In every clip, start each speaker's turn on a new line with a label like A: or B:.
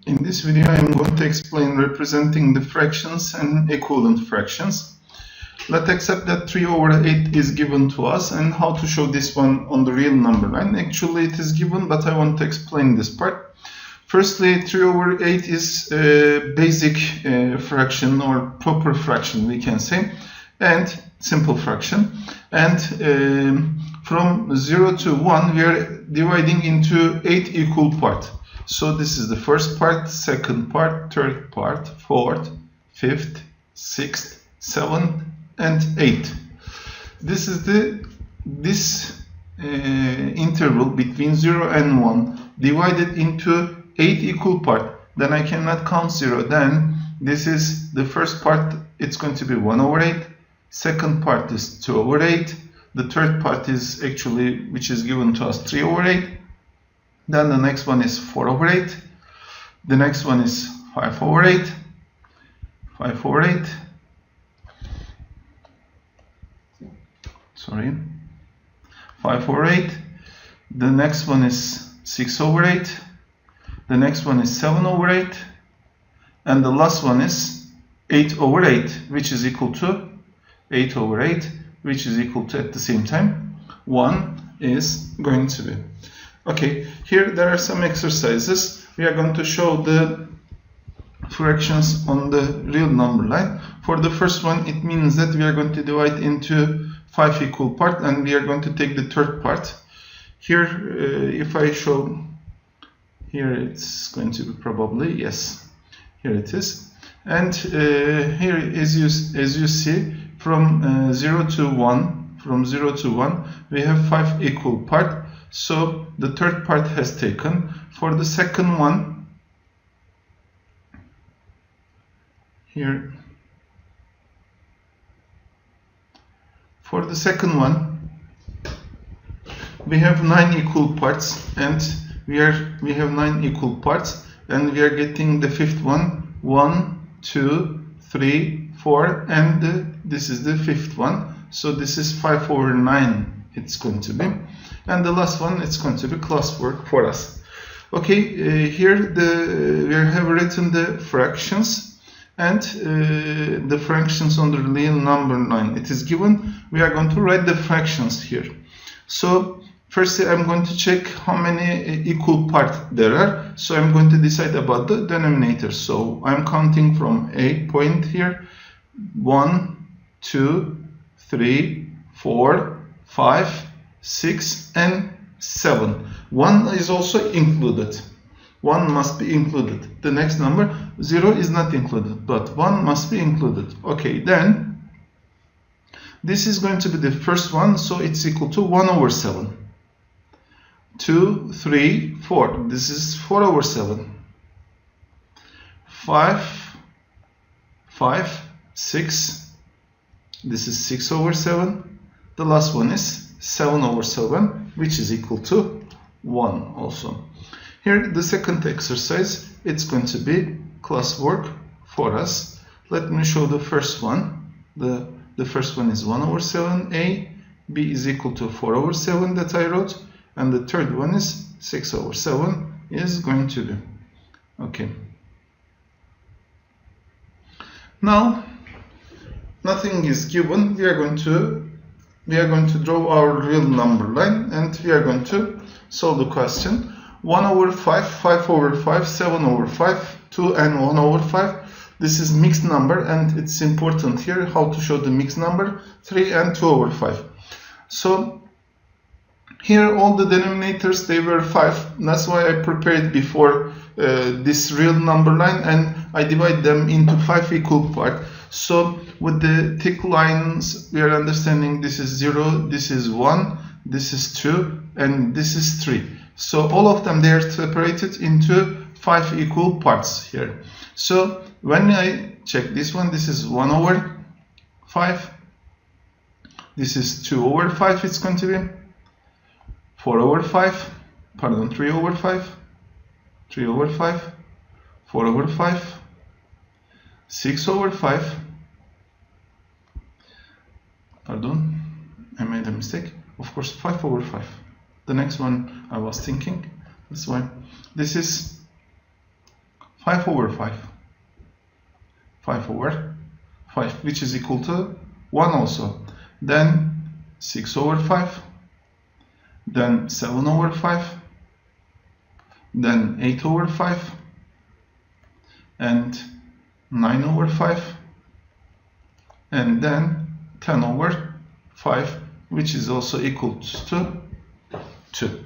A: In this video, I am going to explain representing the fractions and equivalent fractions. Let's accept that 3 over 8 is given to us and how to show this one on the real number line. Actually, it is given, but I want to explain this part. Firstly, 3 over 8 is a basic fraction or proper fraction, we can say, and simple fraction. And from 0 to 1, we are dividing into 8 equal parts. So this is the first part, second part, third part, fourth, fifth, sixth, seventh, and eighth. This is this interval between 0 and 1 divided into 8 equal parts. Then I cannot count 0. Then this is the first part, it's going to be 1 over 8. Second part is 2 over 8. The third part is actually, which is given to us, 3 over 8. Then the next one is 4 over 8. The next one is 5 over 8. 5 over 8. Sorry. 5 over 8. The next one is 6 over 8. The next one is 7 over 8. And the last one is 8 over 8, which is equal to 8 over 8, which is equal to, at the same time, 1 is going to be. Okay, here there are some exercises. We are going to show the fractions on the real number line. For the first one, it means that we are going to divide into 5 equal parts and we are going to take the third part. Here, if I show, here it's going to be probably, yes, here it is. And here, as you see, from 0 to 1, we have 5 equal parts. So the third part has taken. For the second one, here, for the second one, we have 9 equal parts, and we have 9 equal parts, and we are getting the fifth one, 1, 2, 3, 4, and this is the fifth one. So this is 5 over 9. It's going to be. And the last one, it's going to be classwork for us. Okay, here we have written the fractions and the fractions on the real number line. It is given. We are going to write the fractions here. So firstly, I'm going to check how many equal parts there are. So I'm going to decide about the denominator. So I'm counting from a point here. 1, 2, 3, 4, 5, 6 and 7. 1 is also included. 1 must be included. The next number, 0 is not included, but 1 must be included. Okay, then this is going to be the first one, so it's equal to 1 over 7. 2, 3, 4. This is 4 over 7. 5, 6. This is 6 over 7. The last one is 7 over 7, which is equal to 1 also. Here, the second exercise, it's going to be classwork for us. Let me show the first one. The first one is 1 over 7a, b is equal to 4 over 7 that I wrote, and the third one is 6 over 7 is going to be. Okay. Now, nothing is given. We are going to draw our real number line and we are going to solve the question. 1 over 5, 5 over 5, 7 over 5, 2 and 1 over 5. This is mixed number and it's important here how to show the mixed number. 3 and 2 over 5. So here all the denominators, they were 5. That's why I prepared before this real number line and I divide them into 5 equal parts. So with the thick lines, we are understanding this is 0, this is 1, this is 2, and this is 3. So all of them, they are separated into 5 equal parts here. So when I check this one, this is 1 over 5. This is 2 over 5, it's going to be 4 over 5, pardon, 3 over 5, 3 over 5, 4 over 5, 6 over 5, pardon, I made a mistake, of course 5 over 5, the next one I was thinking, that's why, this is 5 over 5. 5 over 5, which is equal to 1 also. Then 6 over 5. Then 7 over 5. Then 8 over 5. And 9 over 5. And then 10 over 5, which is also equal to 2.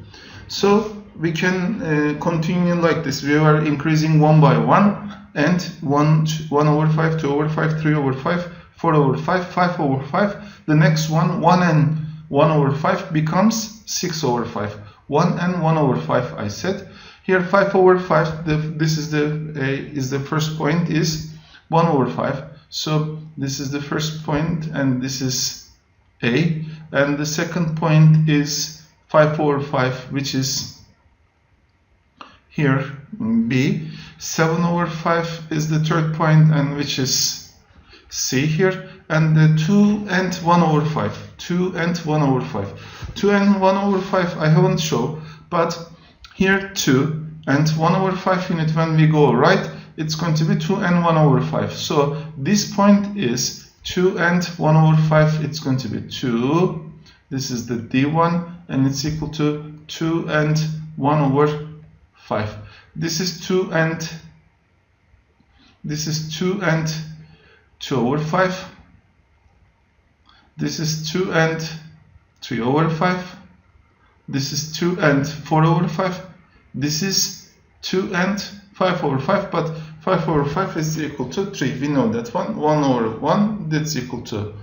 A: So we can continue like this. We are increasing one by one, and 1 over 5, 2 over 5, 3 over 5, 4 over 5, 5 over 5. The next one, 1 and 1 over 5 becomes 6 over 5. 1 and 1 over 5 I said. Here 5 over 5, this is the first point, is 1 over 5. So this is the first point, and this is A. And the second point is 5 over 5, which is here B. 7 over 5 is the third point, and which is C here. And the 2 and 1 over 5. 2 and 1 over 5. 2 and 1 over 5 I haven't shown, but here 2 and 1 over 5 unit, when we go right, it's going to be 2 and 1 over 5. So this point is 2 and 1 over 5. It's going to be 2. This is the D1, and it's equal to 2 and 1 over 5. This is 2 and 2 over 5. This is 2 and 3 over 5. This is 2 and 4 over 5. This is 2 and 5 over 5, but 5 over 5 is equal to 3. We know that one. 1 over 1, that's equal to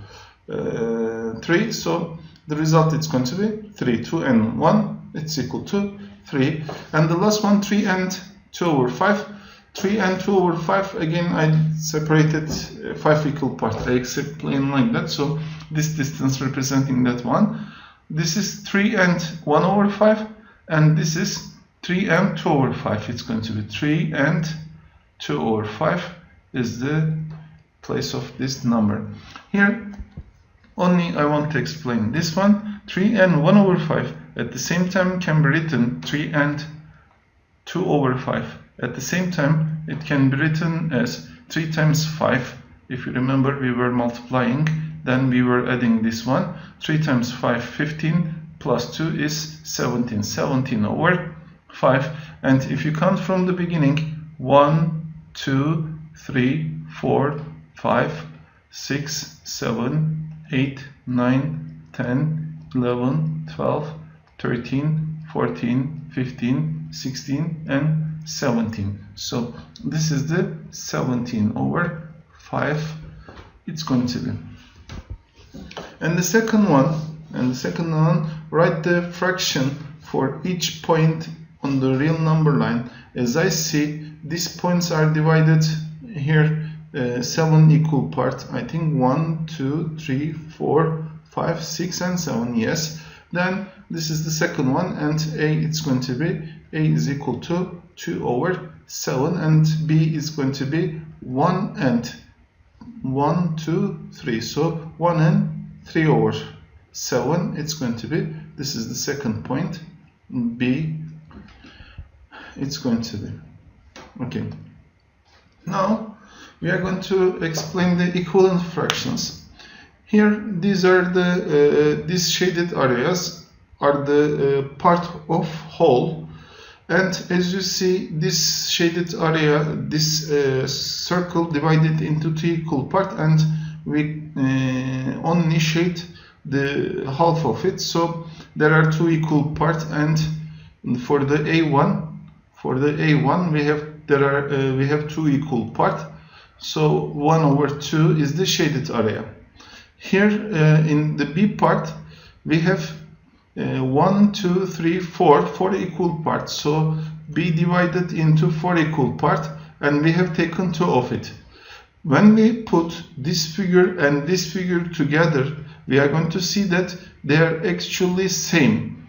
A: 3. So the result is going to be 3. 2 and 1, it's equal to 3. And the last one, 3 and 2 over 5. 3 and 2 over 5, again I separated 5 equal parts. I explain like that. So this distance representing that one. This is 3 and 1 over 5, and this is 3 and 2 over 5. It's going to be 3 and 2 over 5 is the place of this number. Here only I want to explain this one. 3 and 1 over 5 at the same time can be written 3 and 2 over 5. At the same time it can be written as 3 times 5. If you remember, we were multiplying, then we were adding this one. 3 times 5, 15, plus 2 is 17. 17 over 5. And if you count from the beginning, 1, 2, 3, 4, 5, 6, 7, 8, 9, 10, 11, 12, 13, 14, 15, 16, and 17. So this is the 17 over 5 it's going to be. And the second one, write the fraction for each point on the real number line. As I see, these points are divided here 7 equal parts. I think 1, 2, 3, 4, 5, 6, and 7. Yes. Then this is the second one, and A, it's going to be A is equal to 2 over 7, and B is going to be 1 and 1, 2, 3. So 1 and 3 over 7. It's going to be, this is the second point, B. It's going to be okay. Now we are going to explain the equivalent fractions. Here, these are the these shaded areas are the part of whole, and as you see, this shaded area, this circle divided into 2 equal parts, and we only shade the half of it. So there are 2 equal parts, and for the A1 we have 2 equal parts. So 1 over 2 is the shaded area. Here in the B part we have 1, 2, 3, 4 equal parts. So B divided into 4 equal parts, and we have taken 2 of it. When we put this figure and this figure together, we are going to see that they are actually same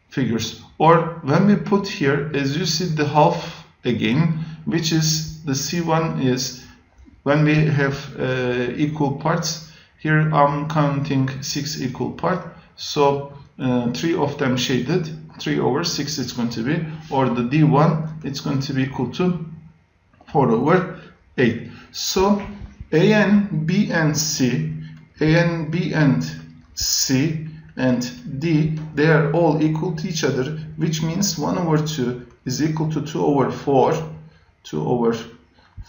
A: figures. Or when we put here, as you see the half again, which is the C1 is when we have equal parts. Here I'm counting 6 equal parts. So 3 of them shaded, 3 over 6 it's going to be, or the D1 it's going to be equal to 4 over 8. So a and b and c, and c and d, they are all equal to each other, which means 1 over 2 is equal to 2 over 4, 2 over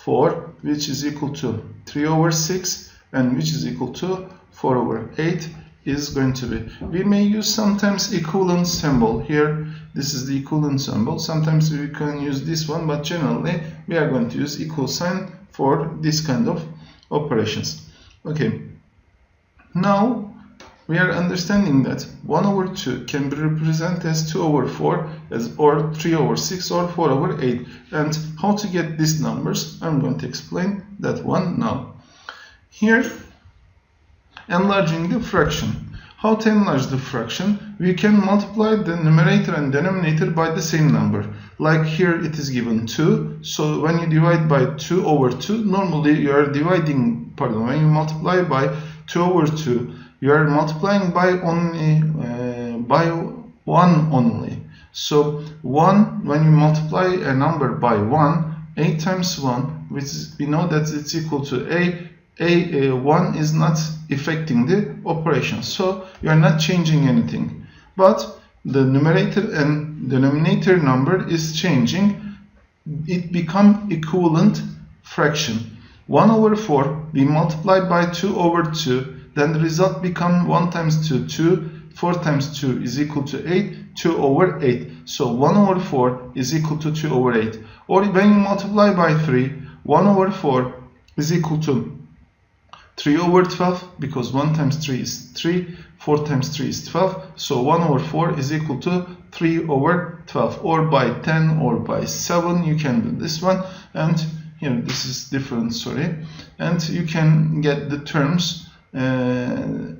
A: 4, which is equal to 3 over 6, and which is equal to 4 over 8 is going to be. We may use sometimes equivalent symbol here. This is the equivalent symbol. Sometimes we can use this one, but generally we are going to use equal sign for this kind of operations. Okay. Now we are understanding that 1 over 2 can be represented as 2 over 4 or 3 over 6 or 4 over 8. And how to get these numbers, I'm going to explain that one now. Here, enlarging the fraction. How to enlarge the fraction? We can multiply the numerator and denominator by the same number. Like here it is given 2. So when you divide by 2 over 2, normally you are dividing, when you multiply by 2 over 2, you are multiplying by only by 1 only. So 1, when you multiply a number by 1, 8 times 1, which is, we know that it's equal to a 1 is not affecting the operation, so you are not changing anything. But the numerator and denominator number is changing. It becomes equivalent fraction. 1 over 4 we multiply by 2 over 2, then the result becomes 1 times 2, 2, 4 times 2 is equal to 8, 2 over 8. So 1 over 4 is equal to 2 over 8. Or when you multiply by 3, 1 over 4 is equal to 3 over 12, because 1 times 3 is 3, 4 times 3 is 12, so 1 over 4 is equal to 3 over 12, or by 10 or by 7, you can do this one, and here this is different, sorry, and you can get the terms,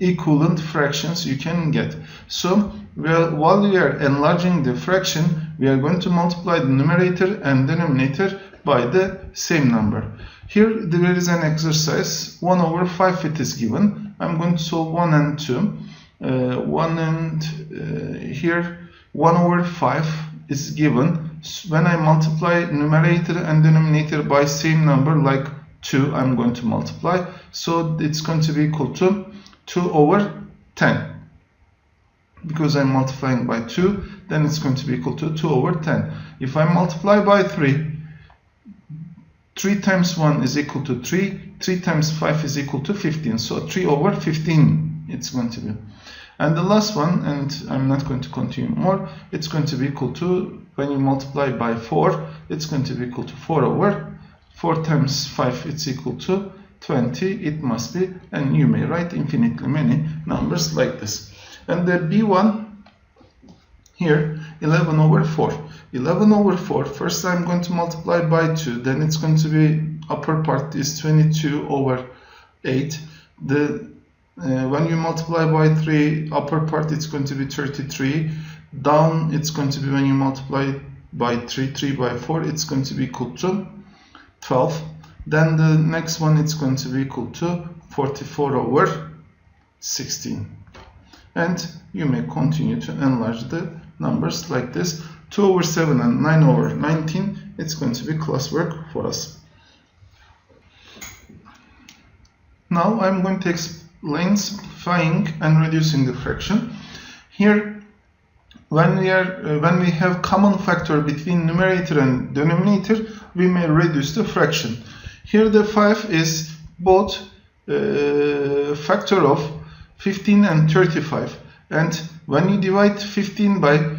A: equivalent fractions you can get. So while we are enlarging the fraction, we are going to multiply the numerator and denominator by the same number. Here there is an exercise, 1 over 5 it is given. I'm going to solve 1 and 2. Here 1 over 5 is given. When I multiply numerator and denominator by same number, like 2, I'm going to multiply. So it's going to be equal to 2 over 10. Because I'm multiplying by 2, then it's going to be equal to 2 over 10. If I multiply by 3, 3 times 1 is equal to 3, 3 times 5 is equal to 15, so 3 over 15 it's going to be. And the last one, and I'm not going to continue more, it's going to be equal to, when you multiply by 4, it's going to be equal to 4 over 4 times 5, it's equal to 20, it must be, and you may write infinitely many numbers like this. And the B1, here, 11 over 4. 11 over 4, first I'm going to multiply by 2, then it's going to be, upper part is 22 over 8. When you multiply by 3, upper part it's going to be 33. Down it's going to be, when you multiply by 3, 3 by 4, it's going to be equal to 12. Then the next one it's going to be equal to 44 over 16. And you may continue to enlarge the numbers like this. 2 over 7 and 9 over 19, it's going to be classwork for us. Now I'm going to explain simplifying and reducing the fraction. Here, when we have common factor between numerator and denominator, we may reduce the fraction. Here the 5 is both factor of 15 and 35, and when you divide 15 by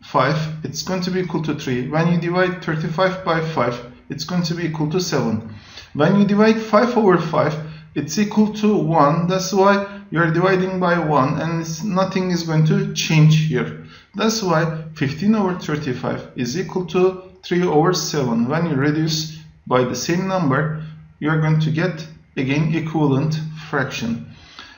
A: 5, it's going to be equal to 3. When you divide 35 by 5, it's going to be equal to 7. When you divide 5 over 5, it's equal to 1. That's why you are dividing by 1, and nothing is going to change here. That's why 15 over 35 is equal to 3 over 7. When you reduce by the same number, you are going to get again equivalent fraction.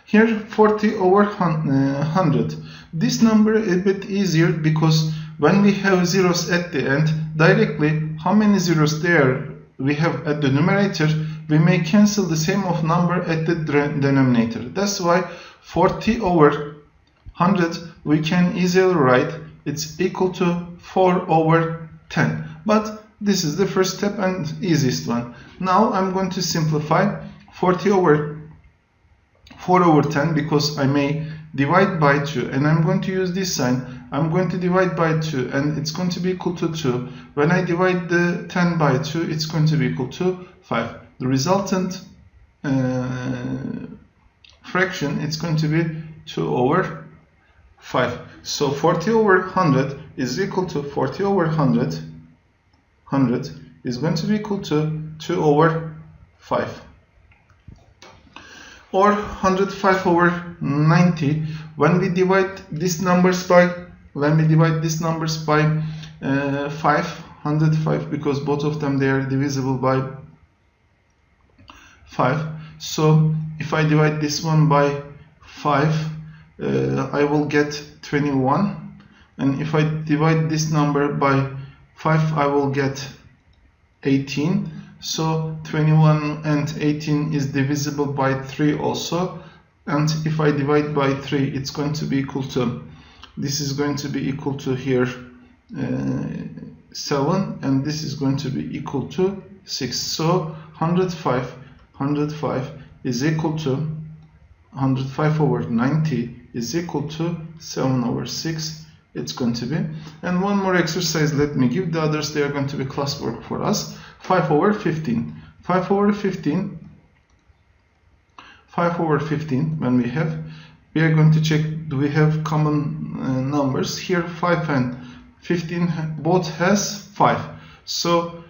A: Here 40 over 100. This number is a bit easier because when we have zeros at the end, directly how many zeros there we have at the numerator, we may cancel the same of number at the denominator. That's why 40 over 100 we can easily write it's equal to 4 over 10. But This is the first step and easiest one. Now I'm going to simplify 40 over 4 over 10 because I may divide by 2, and I'm going to use this sign. I'm going to divide by 2 and it's going to be equal to 2. When I divide the 10 by 2, it's going to be equal to 5. The resultant fraction, it's going to be 2 over 5. So 40 over 100 is equal to 40 over 100. 100 is going to be equal to 2 over 5. Or 105 over 90. When we divide these numbers by 5, 105, because both of them, they are divisible by 5. So if I divide this one by 5, I will get 21, and if I divide this number by 5, I will get 18. So 21 and 18 is divisible by 3 also, and if I divide by 3, it's going to be equal to, this is going to be equal to here 7, and this is going to be equal to 6. So 105 is equal to 105 over 90 is equal to 7 over 6. It's going to be. And one more exercise let me give. The others, they are going to be classwork for us. 5 over 15. 5 over 15. 5 over 15. When we are going to check, do we have common numbers here? 5 and 15 both has 5. So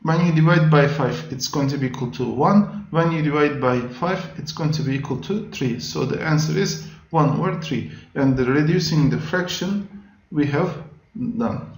A: when you divide by 5, it's going to be equal to 1. When you divide by 5, it's going to be equal to 3. So the answer is 1 over 3. And reducing the fraction we have done.